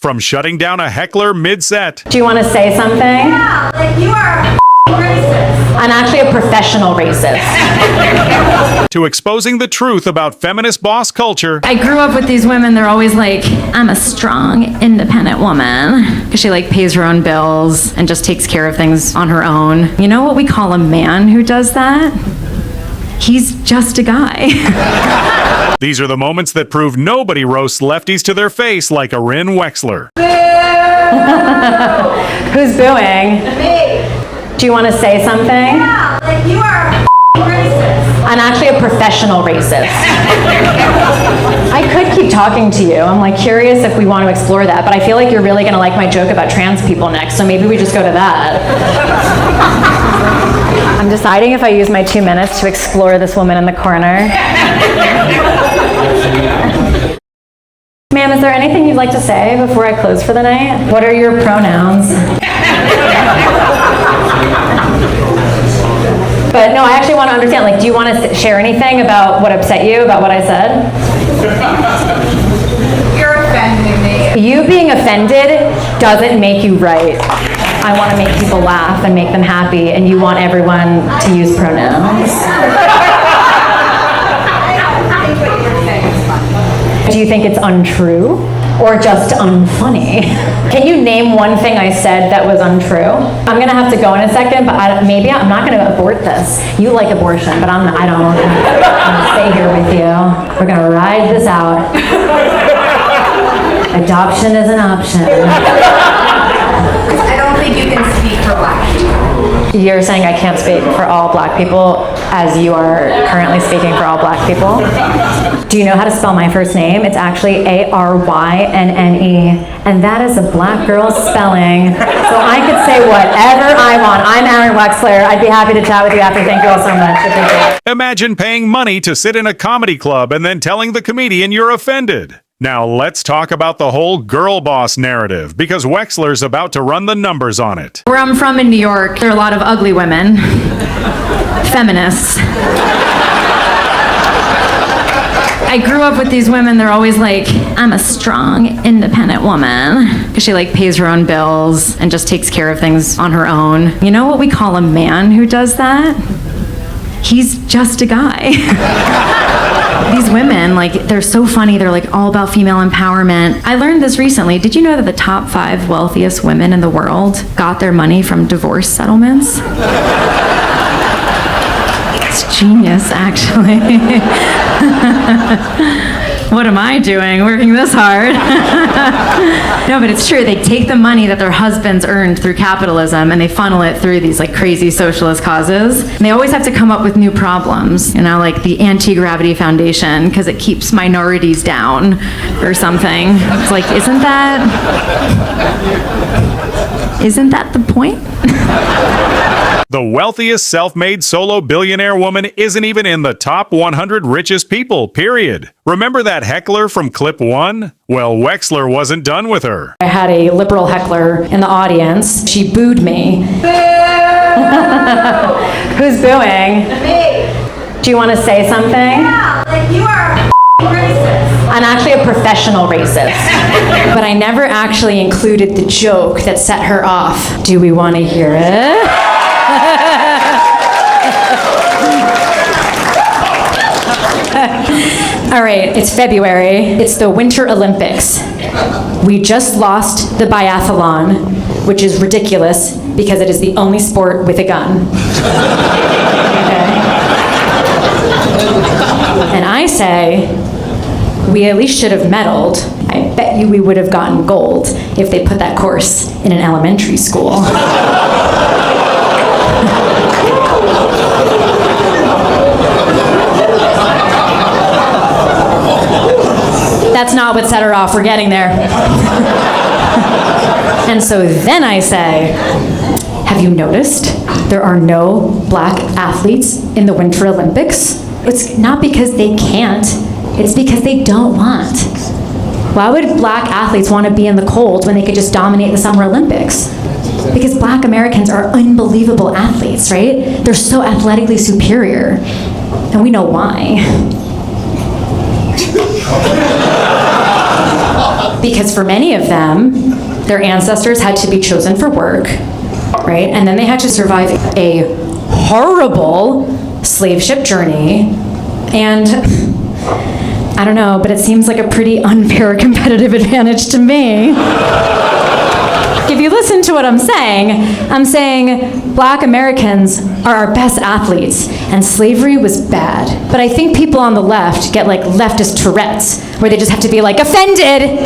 from shutting down a heckler mid-set. Do you want to say something? Yeah, like you are a racist. I'm actually a professional racist. To exposing the truth about feminist boss culture. I grew up with these women, they're always like, I'm a strong, independent woman. Because she like pays her own bills and just takes care of things on her own. You know what we call a man who does that? He's just a guy. These are the moments that prove nobody roasts lefties to their face like Arynne Wexler. Who's booing? Me. Do you want to say something? Yeah, like you are a racist. I'm actually a professional racist. I could keep talking to you. I'm like curious if we want to explore that, but I feel like you're really going to like my joke about trans people next, so maybe we just go to that. I'm deciding if I use my 2 minutes to explore this woman in the corner. Ma'am, is there anything you'd like to say before I close for the night? What are your pronouns? But no, I actually want to understand, like, do you want to share anything about what upset you, about what I said? You're offending me. You being offended doesn't make you right. I want to make people laugh and make them happy, and you want everyone to use pronouns. I think what you're saying is funny. Do you think it's untrue or just unfunny? Can you name one thing I said that was untrue? I'm gonna have to go in a second, but maybe I'm not gonna abort this. You like abortion, but I don't. I'm gonna stay here with you. We're gonna ride this out. Adoption is an option. I don't think you can speak for black people. You're saying I can't speak for all black people as you are currently speaking for all black people? Do you know how to spell my first name? It's actually Arynne, and that is a black girl's spelling. So I could say whatever I want. I'm Arynne Wexler. I'd be happy to chat with you after. Thank you all so much. Imagine paying money to sit in a comedy club and then telling the comedian you're offended. Now let's talk about the whole girl boss narrative, because Wexler's about to run the numbers on it. Where I'm from in New York, there are a lot of ugly women. Feminists. I grew up with these women, they're always like, I'm a strong, independent woman. Because she like pays her own bills and just takes care of things on her own. You know what we call a man who does that? He's just a guy. These women, like, they're so funny. They're like all about female empowerment. I learned this recently. Did you know that the top 5 wealthiest women in the world got their money from divorce settlements? It's genius, actually. What am I doing working this hard? No, but it's true. They take the money that their husbands earned through capitalism and they funnel it through these like crazy socialist causes. And they always have to come up with new problems, you know, like the Anti-Gravity Foundation because it keeps minorities down or something. It's like, isn't that the point? The wealthiest self-made solo billionaire woman isn't even in the top 100 richest people, period. Remember that heckler from clip 1? Well, Wexler wasn't done with her. I had a liberal heckler in the audience. She booed me. Who's booing? Me. Do you want to say something? Yeah, like you are a racist. I'm actually a professional racist. But I never actually included the joke that set her off. Do we want to hear it? All right, it's February. It's the Winter Olympics. We just lost the biathlon, which is ridiculous because it is the only sport with a gun. Okay. And I say, we at least should have medaled. I bet you we would have gotten gold if they put that course in an elementary school. That's not what set her off. We're getting there. And so then I say, have you noticed there are no black athletes in the Winter Olympics? It's not because they can't, it's because they don't want. Why would black athletes want to be in the cold when they could just dominate the Summer Olympics? Because black Americans are unbelievable athletes, right? They're so athletically superior, and we know why. Because for many of them, their ancestors had to be chosen for work, right? And then they had to survive a horrible slave ship journey. And I don't know, but it seems like a pretty unfair competitive advantage to me. If you listen to what I'm saying Black Americans are our best athletes, and slavery was bad. But I think people on the left get like leftist Tourette's, where they just have to be like, offended!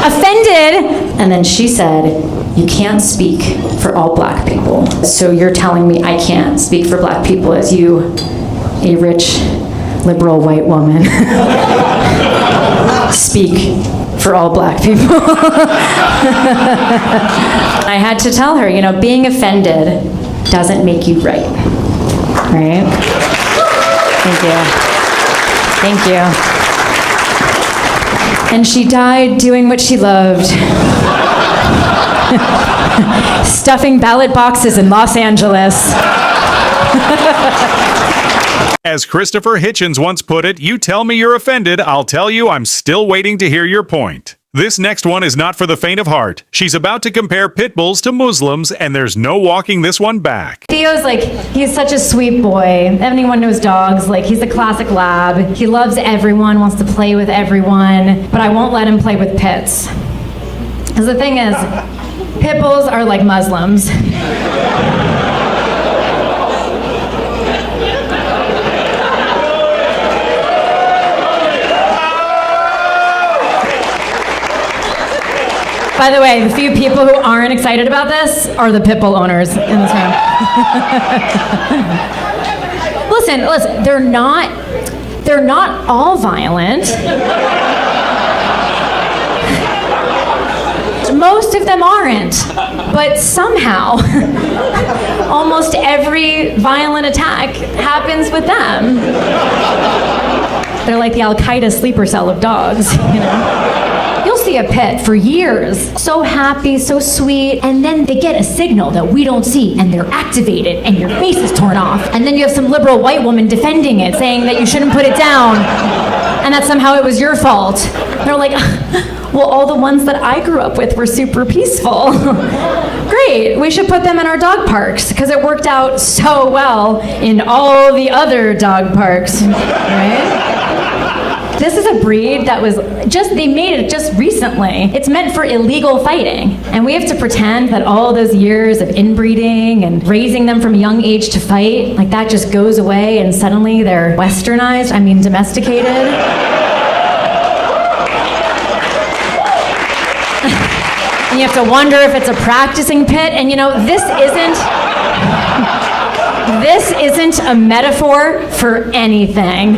Offended! And then she said, you can't speak for all Black people. So you're telling me I can't speak for Black people as you, a rich, liberal white woman, speak for all Black people. I had to tell her, being offended doesn't make you right. Right? Thank you. Thank you. And she died doing what she loved. Stuffing ballot boxes in Los Angeles. As Christopher Hitchens once put it, you tell me you're offended, I'll tell you I'm still waiting to hear your point. This next one is not for the faint of heart. She's about to compare pit bulls to Muslims, and there's no walking this one back. Theo's he's such a sweet boy. Anyone knows dogs, he's the classic lab. He loves everyone, wants to play with everyone, but I won't let him play with pits. Because the thing is, pit bulls are like Muslims. By the way, the few people who aren't excited about this are the pit bull owners in this room. Listen, they're not all violent. Most of them aren't, but somehow, almost every violent attack happens with them. They're like the Al-Qaeda sleeper cell of dogs, You'll see a pit for years, so happy, so sweet, and then they get a signal that we don't see, and they're activated, and your face is torn off. And then you have some liberal white woman defending it, saying that you shouldn't put it down, and that somehow it was your fault. They're like, well, all the ones that I grew up with were super peaceful. Great, we should put them in our dog parks, because it worked out so well in all the other dog parks, right? This is a breed that they made it just recently. It's meant for illegal fighting. And we have to pretend that all those years of inbreeding and raising them from a young age to fight, that just goes away and suddenly they're westernized, domesticated. And you have to wonder if it's a practicing pit. And this isn't a metaphor for anything.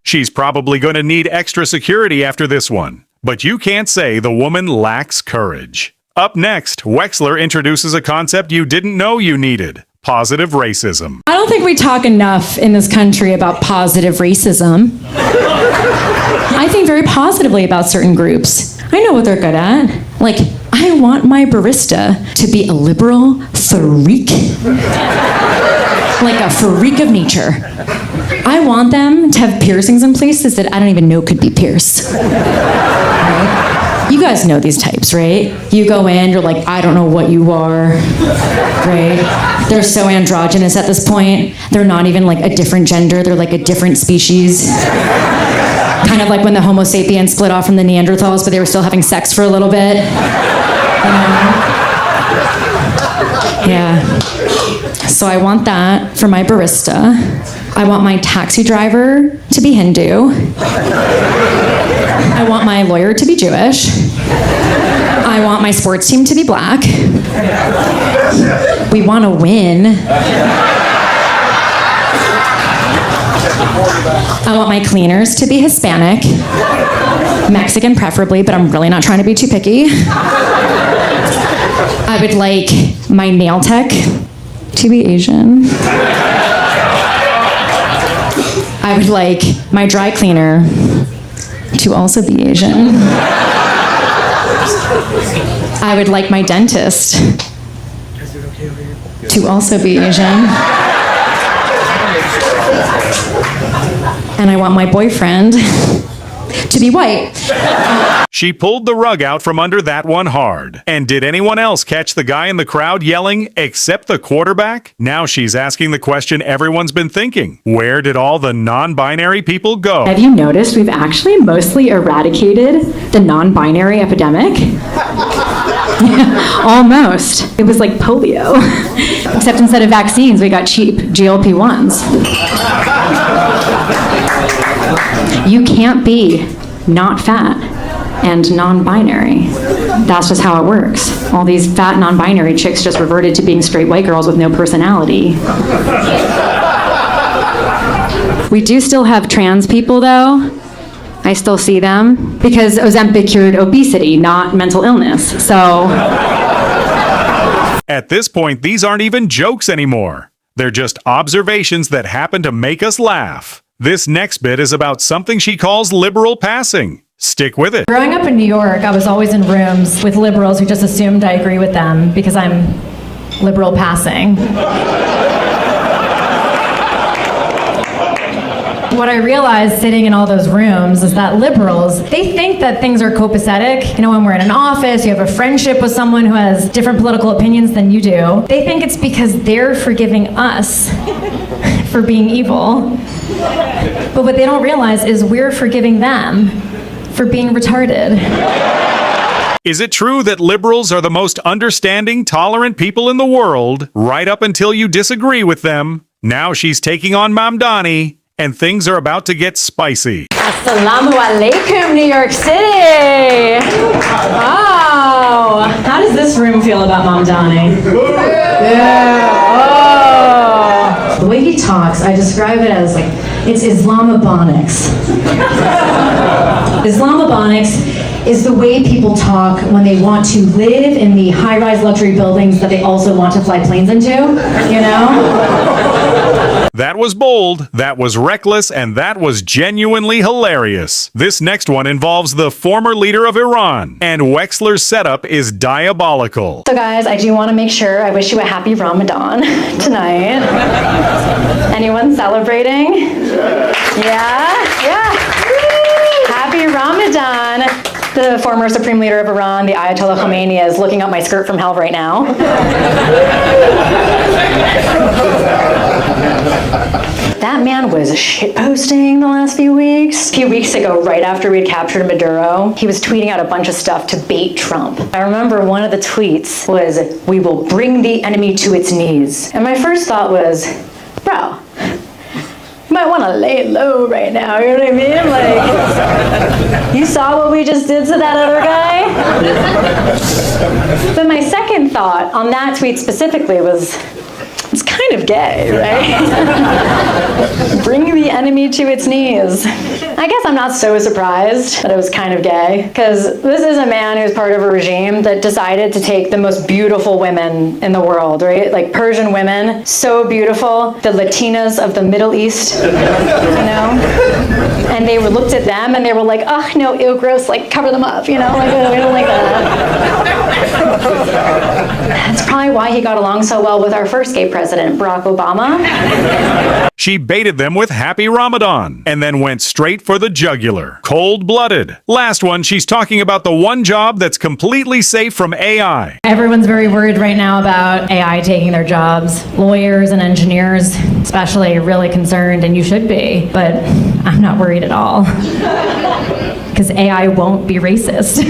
She's probably going to need extra security after this one. But you can't say the woman lacks courage. Up next, Wexler introduces a concept you didn't know you needed: positive racism. I don't think we talk enough in this country about positive racism. I think very positively about certain groups. I know what they're good at. I want my barista to be a liberal freak. Like a freak of nature. I want them to have piercings in places that I don't even know could be pierced. Right? You guys know these types, right? You go in, you're like, I don't know what you are, right? They're so androgynous at this point. They're not even a different gender, they're a different species. Kind of like when the Homo sapiens split off from the Neanderthals, but they were still having sex for a little bit. Yeah. So I want that for my barista. I want my taxi driver to be Hindu. I want my lawyer to be Jewish. I want my sports team to be Black. We want to win. I want my cleaners to be Hispanic. Mexican preferably, but I'm really not trying to be too picky. I would like my nail tech to be Asian. I would like my dry cleaner to also be Asian. I would like my dentist to also be Asian. And I want my boyfriend to be white. She pulled the rug out from under that one hard. And did anyone else catch the guy in the crowd yelling, "Except the quarterback"? Now she's asking the question everyone's been thinking. Where did all the non-binary people go? Have you noticed we've actually mostly eradicated the non-binary epidemic? Almost. It was like polio. Except instead of vaccines, we got cheap GLP-1s. You can't be not fat and non-binary. That's just how it works. All these fat non-binary chicks just reverted to being straight white girls with no personality. We do still have trans people though. I still see them because Ozempic cured obesity, not mental illness. So At this point, these aren't even jokes anymore. They're just observations that happen to make us laugh. This next bit is about something she calls liberal passing. Stick with it. Growing up in New York, I was always in rooms with liberals who just assumed I agree with them because I'm liberal passing. What I realized sitting in all those rooms is that liberals, they think that things are copacetic. You know, when we're in an office, you have a friendship with someone who has different political opinions than you do. They think it's because they're forgiving us for being evil. But what they don't realize is we're forgiving them for being retarded. Is it true that liberals are the most understanding, tolerant people in the world, right up until you disagree with them? Now she's taking on Mamdani, and things are about to get spicy. Assalamu alaikum, New York City. Wow. How does this room feel about Mamdani? Yeah. Oh. The way he talks, I describe it as like, it's Islamabonics. Islamabonics is the way people talk when they want to live in the high-rise luxury buildings that they also want to fly planes into, you know? That was bold, that was reckless, and that was genuinely hilarious. This next one involves the former leader of Iran, and Wexler's setup is diabolical. So guys, I do want to make sure I wish you a happy Ramadan tonight. Anyone celebrating? Yeah? Yeah. Happy Ramadan. The former supreme leader of Iran, the Ayatollah Khomeini, is looking up my skirt from hell right now. That man was shitposting the last few weeks. A few weeks ago, right after we had captured Maduro, he was tweeting out a bunch of stuff to bait Trump. I remember one of the tweets was, "We will bring the enemy to its knees." And my first thought was, bro, you might want to lay low right now, you know what I mean? Like, you saw what we just did to that other guy? But my second thought on that tweet specifically was, it's kind of gay, right? Bring the enemy to its knees. I guess I'm not so surprised that it was kind of gay, because this is a man who's part of a regime that decided to take the most beautiful women in the world, right? Like Persian women, so beautiful, the Latinas of the Middle East, you know? And they looked at them and they were like, oh, no, ew, gross, like cover them up, you know? Like, we don't like that. That's probably why he got along so well with our first gay president, Barack Obama. She baited them with Happy Ramadan, and then went straight for the jugular. Cold-blooded. Last one, she's talking about the one job that's completely safe from AI. Everyone's very worried right now about AI taking their jobs. Lawyers and engineers, especially, are really concerned, and you should be. But I'm not worried at all. Because AI won't be racist.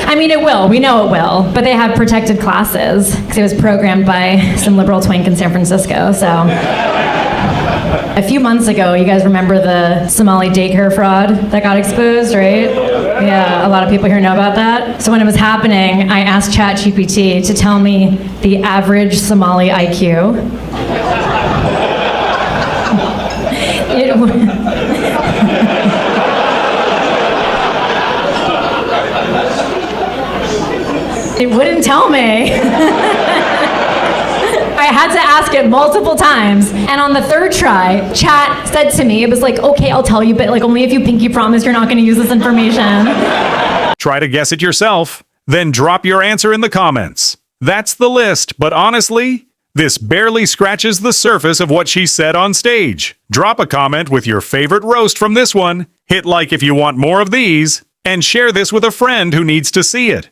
I mean, it will. We know it will. But they have protected classes because it was programmed by some liberal twink in San Francisco. So a few months ago, you guys remember the Somali daycare fraud that got exposed, right? Yeah, a lot of people here know about that. So when it was happening, I asked ChatGPT to tell me the average Somali IQ. It wouldn't tell me. I had to ask it multiple times. And on the third try, Chat said to me, it was like, okay, I'll tell you, but like only if you pinky promise you're not going to use this information. Try to guess it yourself, then drop your answer in the comments. That's the list, but honestly, This barely scratches the surface of what she said on stage. Drop a comment with your favorite roast from this one, hit like if you want more of these, and share this with a friend who needs to see it.